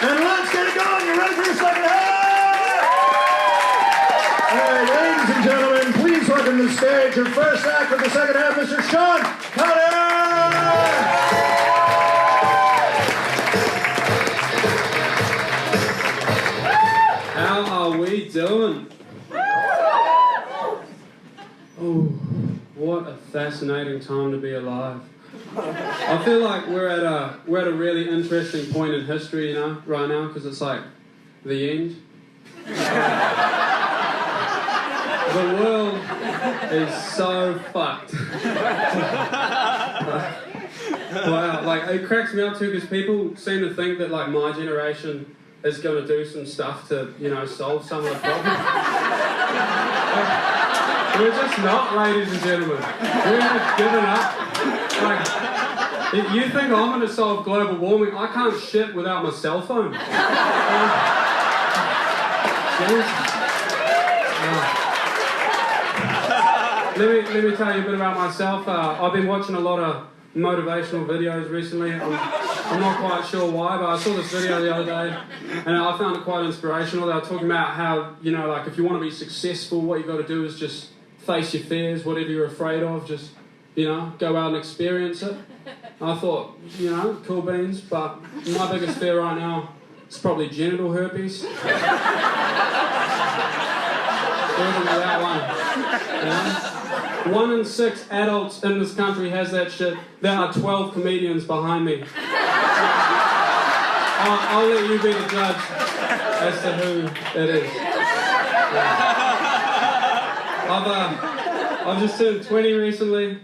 And let's get it going. You ready for your second half? All right, ladies and gentlemen, please welcome to the stage your first act of the second half, Mr. Sean Collier. How are we doing? Oh, what a fascinating time to be alive. I feel like we're at a really interesting point in history, you know, right now, because it's like the end. The world is so fucked. Wow, like it cracks me up too, because people seem to think that like my generation is going to do some stuff to, you know, solve some of the problems. We're just not, ladies and gentlemen. We have given up. Like, if you think I'm going to solve global warming, I can't shit without my cell phone. Let me tell you a bit about myself. I've been watching a lot of motivational videos recently. I'm not quite sure why, but I saw this video the other day and I found it quite inspirational. They were talking about how, you know, like if you want to be successful, what you've got to do is just face your fears, whatever you're afraid of, just, you know, go out and experience it. I thought, you know, cool beans, but my biggest fear right now is probably genital herpes. Even without one, you know? 1 in 6 adults in this country has that shit. There are 12 comedians behind me. I'll let you be the judge as to who it is. I've just turned 20 recently.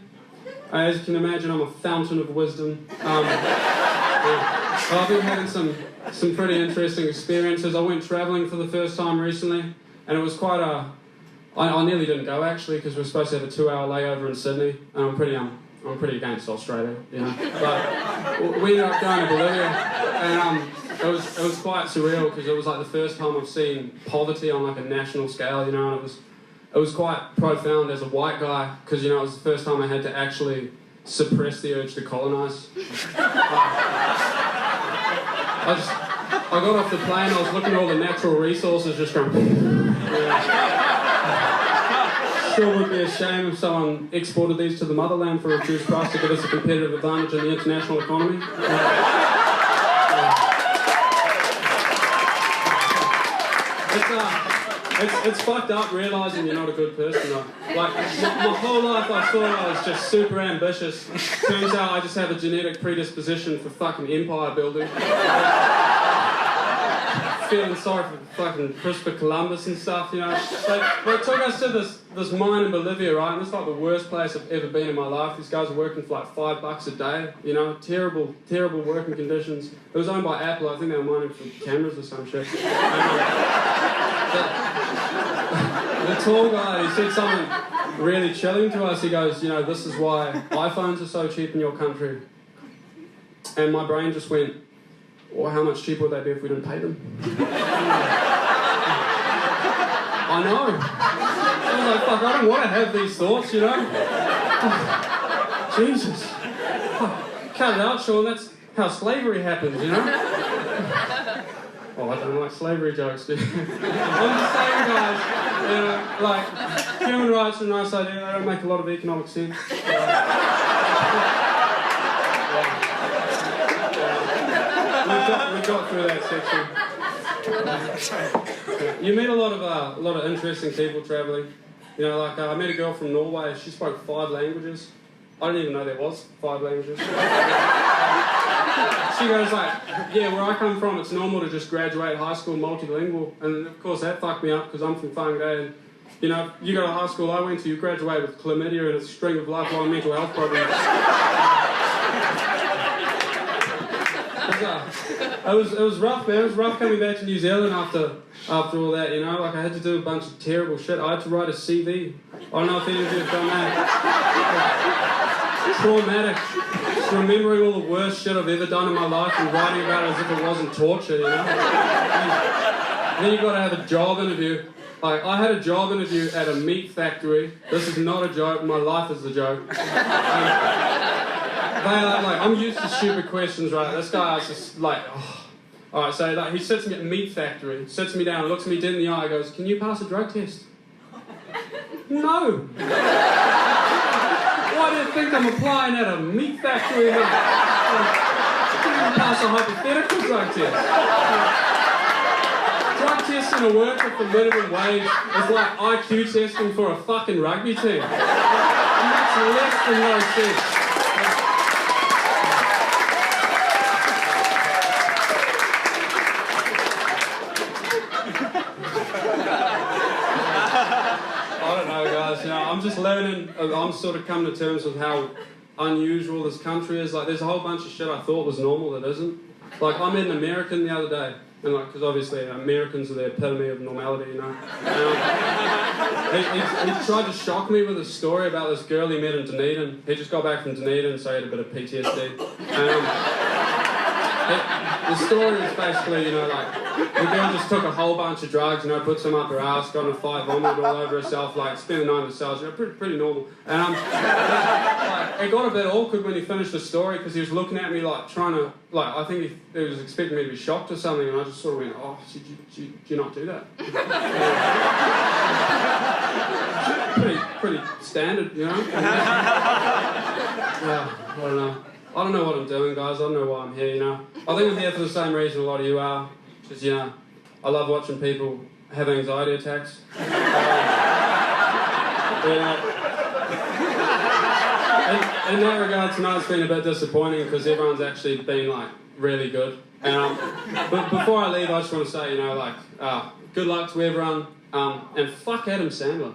As you can imagine, I'm a fountain of wisdom. I've been having some pretty interesting experiences. I went travelling for the first time recently, and it was quite a... I nearly didn't go actually, because we were supposed to have a 2-hour layover in Sydney, and I'm pretty against Australia, you know. But we ended up going to Bolivia, and it was quite surreal, because it was like the first time I've seen poverty on like a national scale, you know, and it was quite profound as a white guy, because, you know, it was the first time I had to actually suppress the urge to colonise. I got off the plane, I was looking at all the natural resources, just going... Sure would be a shame if someone exported these to the motherland for a reduced price to give us a competitive advantage in the international economy. It's fucked up realising you're not a good person though. Like, my whole life I thought I was just super ambitious. Turns out I just have a genetic predisposition for fucking empire building. Feeling sorry for fucking Christopher Columbus and stuff, you know. But it took us to this mine in Bolivia, right? And it's like the worst place I've ever been in my life. These guys are working for like $5 a day, you know. Terrible working conditions. It was owned by Apple. I think they were mining for cameras or some shit. The tall guy, he said something really chilling to us. He goes, you know, this is why iPhones are so cheap in your country. And my brain just went, well, how much cheaper would they be if we didn't pay them? I know. I was like, fuck, I don't want to have these thoughts, you know? Jesus. Cut it out, Sean, that's how slavery happens, you know? Oh, I don't like slavery jokes, dude. I'm just saying, guys, you know, like, human rights are a nice idea, they don't make a lot of economic sense. We got through that section. You meet a lot of interesting people travelling. You know, like I met a girl from Norway. She spoke 5 languages. I didn't even know there was 5 languages. She goes like, yeah, where I come from, it's normal to just graduate high school multilingual, and of course that fucked me up because I'm from Wellington. And you know, you go to high school I went to, you graduate with chlamydia and a string of lifelong mental health problems. It was rough, man. It was rough coming back to New Zealand after all that, you know. Like, I had to do a bunch of terrible shit. I had to write a CV. I don't know if any of you have done that. Traumatic. Just remembering all the worst shit I've ever done in my life and writing about it as if it wasn't torture, you know. And then you got to have a job interview. Like, I had a job interview at a meat factory. This is not a joke. My life is a joke. They are like, I'm used to stupid questions, right? This guy was just like, oh, Alright, so like, he sits me at a meat factory, sits me down, looks me dead in the eye, goes, "Can you pass a drug test?" No! Why do you think I'm applying at a meat factory, mate? I can't even pass a hypothetical drug test. Drug testing a worker for minimum wage is like IQ testing for a fucking rugby team. It makes less than no sense. I don't know, guys. You know, I'm just learning. I'm sort of coming to terms with how unusual this country is. Like, there's a whole bunch of shit I thought was normal that isn't. Like, I met an American the other day, and like, because obviously Americans are the epitome of normality, you know. He tried to shock me with a story about this girl he met in Dunedin. He just got back from Dunedin, so he had a bit of PTSD. The story was basically, you know, like, the girl just took a whole bunch of drugs, you know, put some up her ass, got in a fight, vomited all over herself, like, spent the night in the cells, you know, pretty normal. And like, it got a bit awkward when he finished the story, because he was looking at me, like, trying to, like, I think he was expecting me to be shocked or something, and I just sort of went, "Oh, did you not do that?" Pretty standard, you know? I don't know what I'm doing, guys. I don't know why I'm here, you know. I think I'm here for the same reason a lot of you are. Just, you know, I love watching people have anxiety attacks. In that regard, tonight's been a bit disappointing because everyone's actually been, like, really good. But before I leave, I just want to say, you know, like, good luck to everyone, and fuck Adam Sandler.